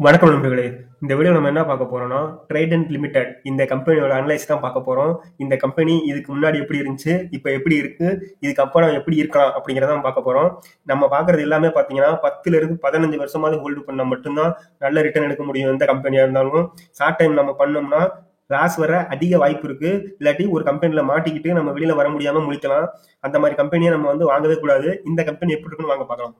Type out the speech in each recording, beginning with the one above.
வணக்கம் நண்பர்களே. இந்த வீடியோ நம்ம என்ன பார்க்க போறோம்னா, ட்ரைடன்ட் லிமிடெட் இந்த கம்பெனியோட அனலைஸ் தான் பார்க்க போறோம். இந்த கம்பெனி இதுக்கு முன்னாடி எப்படி இருந்துச்சு, இப்ப எப்படி இருக்கு, இதுக்கப்புறம் எப்படி இருக்கலாம் அப்படிங்கிறத நம்ம பார்க்க போறோம். நம்ம பார்க்கறது எல்லாமே பார்த்தீங்கன்னா 10ல இருந்து 15 வருஷமாவது ஹோல்டு பண்ணா மட்டும்தான் நல்ல ரிட்டர்ன் எடுக்க முடியும். எந்த கம்பெனியா இருந்தாலும் ஷார்ட் டைம் நம்ம பண்ணோம்னா லாஸ் வர அதிக வாய்ப்பு இருக்கு. இல்லாட்டி ஒரு கம்பெனில மாட்டிக்கிட்டு நம்ம வெளியில வர முடியாம முழிக்கலாம். அந்த மாதிரி கம்பெனியை நம்ம வாங்கவே கூடாது. இந்த கம்பெனி எப்படி இருக்குன்னு வாங்க பார்க்கலாம்.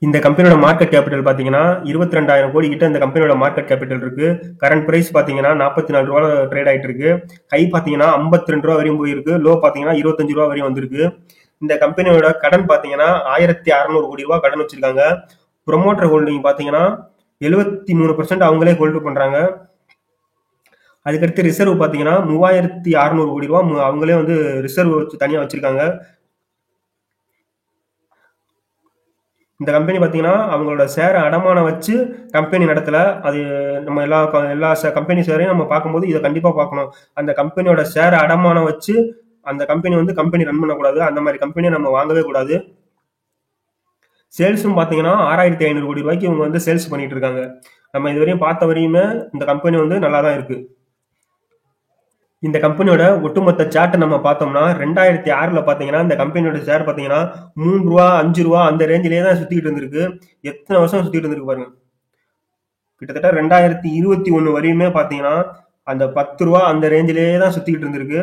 இந்த கம்பெனியோட மார்க்கெட் கேபிட்டல் பாத்தீங்கன்னா 22,000 கோடி கிட்ட இந்த கம்பெனியோட மார்க்கெட் கேபிட்டல் இருக்கு. கரண்ட் பிரைஸ் பாத்தீங்கன்னா 44 ரூபா ட்ரேட் ஆயிட்டு இருக்கு. ஹை பாத்தீங்கன்னா 52 ரூபா வரையும் போயிருக்கு. லோ பாத்தீங்கன்னா 25 ரூபா வரையும் வந்திருக்கு. இந்த கம்பெனியோட கடன் பாத்தீங்கன்னா 1600 கோடி ரூபாய் கடன் வச்சிருக்காங்க. ப்ரொமோட்டர் ஹோல்டிங் பாத்தீங்கன்னா 73% அவங்களே ஹோல்டு பண்றாங்க. அதுக்கடுத்து ரிசர்வ் பாத்தீங்கன்னா 3600 கோடி ரூபாய் அவங்களே ரிசர்வ் தனியா வச்சிருக்காங்க. இந்த கம்பெனி பார்த்தீங்கன்னா அவங்களோட ஷேரை அடமானம் வச்சு கம்பெனி நடத்தல. அது நம்ம எல்லா கம்பெனி ஷேரையும் நம்ம பார்க்கும்போது இதை கண்டிப்பாக பார்க்கணும். அந்த கம்பெனியோட ஷேரை அடமானம் வச்சு அந்த கம்பெனி கம்பெனி ரன் பண்ணக்கூடாது. அந்த மாதிரி கம்பெனியை நம்ம வாங்கவே கூடாது. சேல்ஸும் பார்த்தீங்கன்னா 6500 கோடி ரூபாய்க்கு இவங்க சேல்ஸ் பண்ணிட்டு இருக்காங்க. நம்ம இதுவரையும் பார்த்த வரையுமே இந்த கம்பெனி நல்லா தான் இருக்கு. இந்த கம்பெனியோட ஒட்டுமொத்த சார்ட் நம்ம பார்த்தோம்னா 2006ல பாத்தீங்கன்னா இந்த கம்பெனியோட ஷேர் பாத்தீங்கன்னா 3 ரூபா 5 ரூபா அந்த ரேஞ்சிலேயே தான் சுத்திட்டு இருந்திருக்கு. எத்தனை வருஷம் சுத்திட்டு இருந்திருக்கு பாருங்க. கிட்டத்தட்ட 2021 வரையுமே பாத்தீங்கன்னா அந்த 10 ரூபா அந்த ரேஞ்சிலேயே தான் சுத்திட்டு இருந்திருக்கு.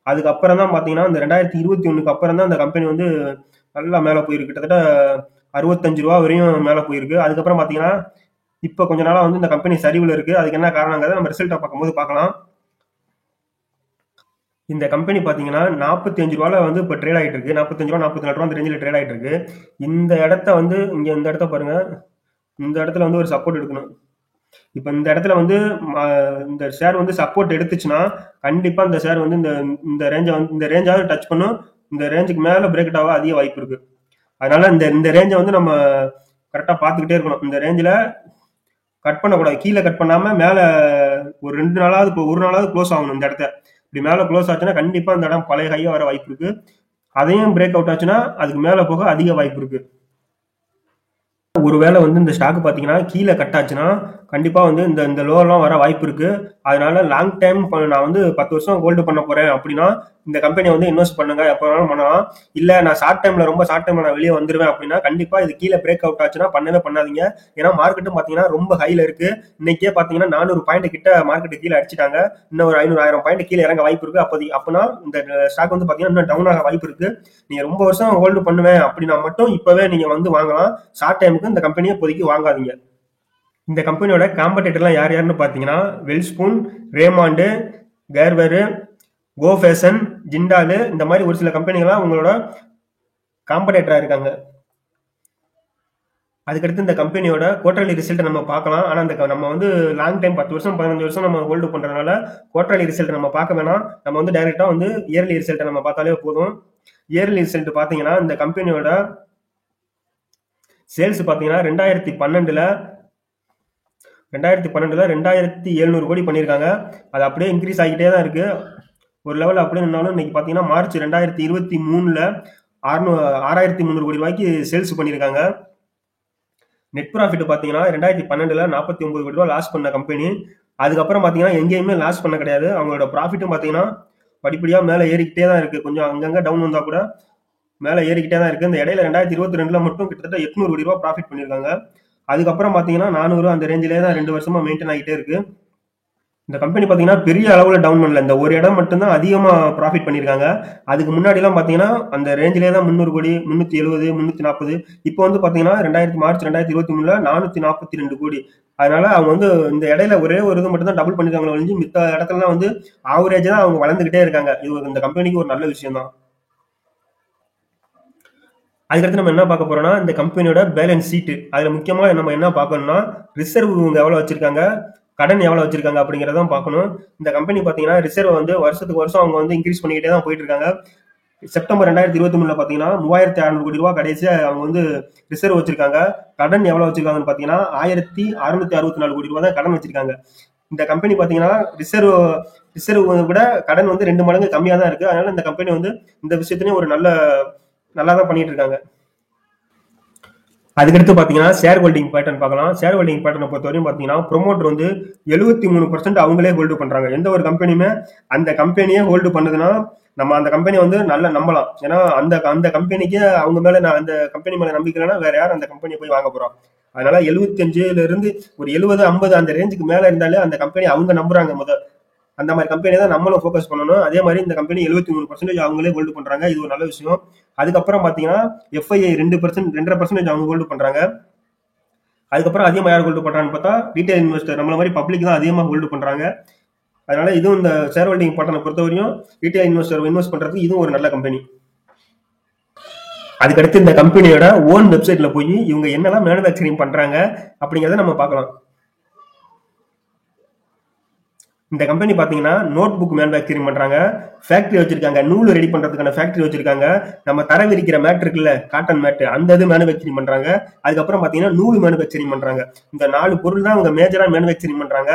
அதுக்கப்புறம் தான் பாத்தீங்கன்னா இந்த 2021க்கு அப்புறம் தான் இந்த கம்பெனி நல்லா மேல போயிருக்கு. கிட்டத்தட்ட 65 ரூபா வரையும் மேல போயிருக்கு. அதுக்கப்புறம் பாத்தீங்கன்னா இப்ப கொஞ்ச நாளா இந்த கம்பெனி சரிவுல இருக்கு. அதுக்கு என்ன காரணங்கிறத நம்ம ரிசல்ட்டை பார்க்கும்போது பார்க்கலாம். இந்த கம்பெனி பாத்தீங்கன்னா 45 ரூபால இப்ப ட்ரேட் ஆயிட்டு இருக்கு. 45 ரூபா 44 ரூபா அந்த ரேஞ்சில் ட்ரேட் ஆயிட்டு இருக்கு. இந்த இடத்த இங்க இந்த இடத்த பாருங்க. இந்த இடத்துல ஒரு சப்போர்ட் எடுக்கணும். இப்ப இந்த இடத்துல இந்த ஷேர் சப்போர்ட் எடுத்துச்சுன்னா கண்டிப்பா இந்த ஷேர் இந்த இந்த ரேஞ்சை இந்த ரேஞ்சாவது டச் பண்ணும். இந்த ரேஞ்சுக்கு மேல பிரேக் ஆக அதிக வாய்ப்பு இருக்கு. அதனால இந்த இந்த ரேஞ்சை நம்ம கரெக்டா பாத்துக்கிட்டே இருக்கணும். இந்த ரேஞ்சில கட் பண்ணக்கூடாது. கீழே கட் பண்ணாம மேல ஒரு 2 நாளாவது ஒரு நாளாவது க்ளோஸ் ஆகணும். இந்த இடத்த இப்படி மேல க்ளோஸ் ஆச்சுன்னா கண்டிப்பா இந்த இடம் பழைய ஹையா வர வாய்ப்பு இருக்கு. அதையும் பிரேக் அவுட் ஆச்சுன்னா அதுக்கு மேல போக அதிக வாய்ப்பு இருக்கு. ஒருவேளை இந்த ஸ்டாக் பாத்தீங்கன்னா கீழே கட் ஆச்சுன்னா கண்டிப்பா இந்த இந்த லோ எல்லாம் வர வாய்ப்பு இருக்கு. அதனால லாங் டைம் நான் 10 வருஷம் ஹோல்டு பண்ண போறேன் அப்படின்னா இந்த கம்பெனி இன்வெஸ்ட் பண்ணுங்க. எப்ப வேணாலும் பண்ணலாம். இல்ல நான் ஷார்ட் டைம்ல ரொம்ப ஷார்ட் டைம்ல நான் வெளியே வந்துருவேன் அப்படின்னா கண்டிப்பா இது கீழே பிரேக் அவுட் ஆச்சுன்னா பண்ணவே பண்ணாதீங்க. ஏன்னா மார்க்கெட்டும் பாத்தீங்கன்னா ரொம்ப ஹைல இருக்கு. இன்னைக்கே பாத்தீங்கன்னா 400 பாயிண்ட் கிட்ட மார்க்கெட் கீழே அடிச்சிட்டாங்க. இன்னும் ஒரு 500 பாயிண்ட் கீழே இறங்க வாய்ப்பு இருக்கு. அப்பனா இந்த ஸ்டாக் பாத்தீங்கன்னா இன்னும் டவுன் ஆக வாய்ப்பு இருக்கு. நீங்க ரொம்ப வருஷம் ஹோல்டு பண்ணுவேன் அப்படின்னா மட்டும் இப்பவே நீங்க வாங்கலாம். ஷார்ட் டைமுக்கு இந்த கம்பெனியை இப்போதைக்கு வாங்காதீங்க. இந்த கம்பெனியோட காம்படிட்டர்லாம் யார் யாருன்னு பாத்தீங்கன்னா வெல்ஸ்பூன், ரேமாண்டு, கேர்வேரு, கோ ஃபேஷன், ஜிண்டாலு இந்த மாதிரி ஒரு சில கம்பெனிகள்லாம் உங்களோட காம்படிட்டரா இருக்காங்க. அதுக்கடுத்து இந்த கம்பெனியோட குவார்டர்லி ரிசல்ட் நம்ம பார்க்கலாம். ஆனா நம்ம லாங் டைம் 10 வருஷம் 15 வருஷம் நம்ம ஹோல்டு பண்றதுனால குவார்டர்லி ரிசல்ட் நம்ம பார்க்க வேணாம். நம்ம டைரக்டா இயர்லி ரிசல்ட் நம்ம பார்த்தாலே போதும். இயர்லி ரிசல்ட் பாத்தீங்கன்னா இந்த கம்பெனியோட சேல்ஸ் பாத்தீங்கன்னா 2012ல 2700 கோடி பண்ணியிருக்காங்க. அது அப்படியே இன்க்ரீஸ் ஆகிட்டே தான் இருக்கு. ஒரு லெவல் அப்படியே நின்னாலும் இன்னைக்கு பாத்தீங்கன்னா மார்ச் 2023ல 6300 கோடி ரூபாய்க்கு சேல்ஸ் பண்ணியிருக்காங்க. நெட் ப்ராஃபிட் பாத்தீங்கன்னா 2012ல 49 கோடி ரூபாய் லாஸ் பண்ண கம்பெனி. அதுக்கப்புறம் பாத்தீங்கன்னா எங்கேயுமே லாஸ் பண்ண கிடையாது. அவங்களோட ப்ராஃபிட்டும் பாத்தீங்கன்னா படிப்படியா மேல ஏறிக்கிட்டே தான் இருக்கு. கொஞ்சம் அங்கங்க டவுன் வந்தா கூட மேல ஏறிக்கிட்டே தான் இருக்கு. இந்த இடையில 2022ல மட்டும் கிட்டத்தட்ட 800 கோடி ரூபாய் ப்ராஃபிட் பண்ணியிருக்காங்க. அதுக்கப்புறம் பாத்தீங்கன்னா 400 அந்த ரேஞ்சிலே தான் 2 வருஷமா மெயின்டைன் ஆகிட்டே இருக்கு. இந்த கம்பெனி பாத்தீங்கன்னா பெரிய அளவுல டவுன் பண்ணல. இந்த ஒரு இடம் மட்டும்தான் அதிகமா ப்ராஃபிட் பண்ணிருக்காங்க. அதுக்கு முன்னாடி எல்லாம் பாத்தீங்கன்னா அந்த ரேஞ்சிலே தான் 300 கோடி 370 340. இப்போ பாத்தீங்கன்னா மார்ச் 2023ல 442 கோடி. அதனால அவங்க இந்த இடையில ஒரே ஒரு இது மட்டும் தான் டபுள் பண்ணிருக்காங்க ஒழிஞ்சு மித்த இடத்துலலாம் ஆவரேஜ் தான் அவங்க வளர்ந்துகிட்டே இருக்காங்க. இது இந்த கம்பெனிக்கு ஒரு நல்ல விஷயம் தான். அதுக்கடுத்து நம்ம என்ன பார்க்க போறோம்னா இந்த கம்பெனியோட பேலன்ஸ் ஷீட். அதுல முக்கியமா நம்ம என்ன பார்க்கணும்னா ரிசர்வ் இவங்க எவ்வளவு வச்சிருக்காங்க, கடன் எவ்வளவு வச்சிருக்காங்க அப்படிங்கறதான் பார்க்கணும். இந்த கம்பெனி பாத்தீங்கன்னா ரிசர்வ் வருஷத்துக்கு வருஷம் அவங்க இன்க்ரீஸ் பண்ணிக்கிட்டே தான் போயிட்டு இருக்காங்க. செப்டம்பர் 2023ல பாத்தீங்கன்னா 3600 கோடி ரூபாய் கடைசியா அவங்க ரிசர்வ் வச்சிருக்காங்க. கடன் எவ்வளவு வச்சிருக்காங்கன்னு பாத்தீங்கன்னா 1664 கோடி ரூபாய் தான் கடன் வச்சிருக்காங்க. இந்த கம்பெனி பாத்தீங்கன்னா ரிசர்வ் விட கடன் 2 மடங்கு கம்மியா தான் இருக்கு. அதனால இந்த கம்பெனி இந்த விஷயத்திலயும் ஒரு நல்ல நல்லா தான் பண்ணிட்டு இருக்காங்க. அதுக்கடுத்து பாத்தீங்கன்னா ஷேர் ஹோல்டிங் பேட்டர்ன் பார்க்கலாம். ஷேர் ஹோல்டிங் பேட்டர்னை பொறுத்தவரையும் பாத்தீங்கன்னா ப்ரொமோட்டர் வந்து 73% அவங்களே ஹோல்டு பண்றாங்க. எந்த ஒரு கம்பெனியுமே அந்த கம்பெனியே ஹோல்டு பண்ணுதுன்னா நம்ம அந்த கம்பெனி வந்து நல்லா நம்பலாம். ஏன்னா அந்த அந்த கம்பெனிக்கு அவங்க மேல அந்த கம்பெனி மேல நம்பிக்கை இல்லைன்னா வேற யாரும் அந்த கம்பெனியை போய் வாங்க போறோம். அதனால 75ல இருந்து ஒரு 70, 50 அந்த ரேஞ்சுக்கு மேல இருந்தாலே அந்த கம்பெனி அவங்க நம்புறாங்க முதல். அந்த மாதிரி கம்பெனி தான் நம்மளும் ஃபோக்கஸ் பண்ணணும். அதே மாதிரி இந்த கம்பெனி 73% அவங்களே ஹோல்டு பண்றாங்க. இது ஒரு நல்ல விஷயம். அதுக்கப்புறம் பாத்தீங்கன்னா எஃப்ஐஐ 2% அவங்க ஹோல்டு பண்றாங்க. அதுக்கப்புறம் அதிகமாக யார் ஹோல்டு பண்றான்னு பார்த்தா ரீட்டைல் இன்வெஸ்டர் நம்மள மாதிரி பப்ளிக் தான் அதிகமாக ஹோல்டு பண்றாங்க. அதனால இதுவும் இந்த ஷேர் ஹோல்டிங் பேட்டர்னை பொறுத்தவரையும் ரீட்டைல் இன்வெஸ்டர் இன்வெஸ்ட் பண்றதுக்கு இதுவும் ஒரு நல்ல கம்பெனி. அதுக்கடுத்து இந்த கம்பெனியோட ஓன் வெப்சைட்ல போய் இவங்க என்னெல்லாம் மேனுஃபேக்சரிங் பண்றாங்க அப்படிங்கறத நம்ம பார்க்கலாம். இந்த கம்பெனி பாத்தீங்கன்னா நோட் புக் மேனுஃபேக்சரிங் பண்றாங்க, ஃபேக்டரி வச்சிருக்காங்க, நூல் ரெடி பண்றதுக்கான ஃபேக்டரி வச்சிருக்காங்க, நம்ம தர விரிக்கிற மேட் இருக்குல்ல காட்டன் மேட் அந்த இது மேனுஃபேக்சரிங் பண்றாங்க. அதுக்கப்புறம் பாத்தீங்கன்னா நூல் மேனுஃபேக்சரிங் பண்றாங்க. இந்த 4 பொருள் தான் அவங்க மேஜரா மேனுஃபேக்சரிங் பண்றாங்க.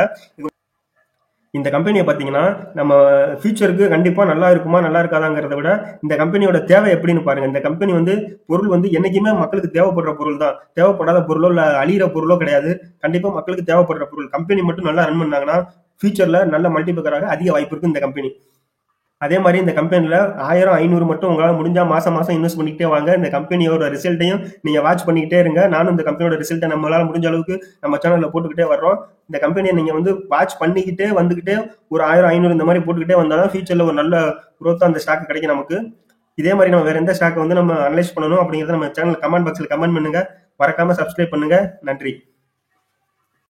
இந்த கம்பெனியை பாத்தீங்கன்னா நம்ம ஃபியூச்சருக்கு கண்டிப்பா நல்லா இருக்குமா நல்லா இருக்காதாங்கிறத விட இந்த கம்பெனியோட தேவை எப்படின்னு பாருங்க. இந்த கம்பெனி வந்து பொருள் வந்து என்னைக்குமே மக்களுக்கு தேவைப்படுற பொருள் தான், தேவைப்படாத பொருளோ இல்ல அழியிற பொருளோ கிடையாது. கண்டிப்பா மக்களுக்கு தேவைப்படுற பொருள். கம்பெனி மட்டும் நல்லா ரன் பண்ணாங்கன்னா ஃபியூச்சர்ல நல்ல மல்டிபிளராக அதிக வாய்ப்பு இருக்கு இந்த கம்பெனி. அதே மாதிரி இந்த கம்பெனில 1000, 500 மட்டும் உங்களால முடிஞ்சா மாசம் மாசம் இன்வெஸ்ட் பண்ணிக்கிட்டே வாங்க. இந்த கம்பெனியோட ரிசல்ட்டையும் நீங்க வாட்ச் பண்ணிக்கிட்டே இருங்க. நானும் இந்த கம்பெனியோட ரிசல்ட்டை நம்மளால முடிஞ்ச அளவுக்கு நம்ம சேனல்ல போட்டுக்கிட்டே வர்றோம். இந்த கம்பெனியை நீங்க வந்து வாட்ச் பண்ணிக்கிட்டே வந்துகிட்டே ஒரு 1000, 500 இந்த மாதிரி போட்டுக்கிட்டே வந்தாதான் ஃபியூச்சர்ல ஒரு நல்ல குரோத்தா அந்த ஸ்டாக் கிடைக்கும் நமக்கு. இதே மாதிரி நம்ம வேற எந்த ஸ்டாக் வந்து நம்ம அனலைஸ் பண்ணணும் அப்படிங்கறத நம்ம சேனல் கமெண்ட் பாக்ஸ்ல கமெண்ட் பண்ணுங்க. மறக்காம சப்ஸ்கிரைப் பண்ணுங்க. நன்றி.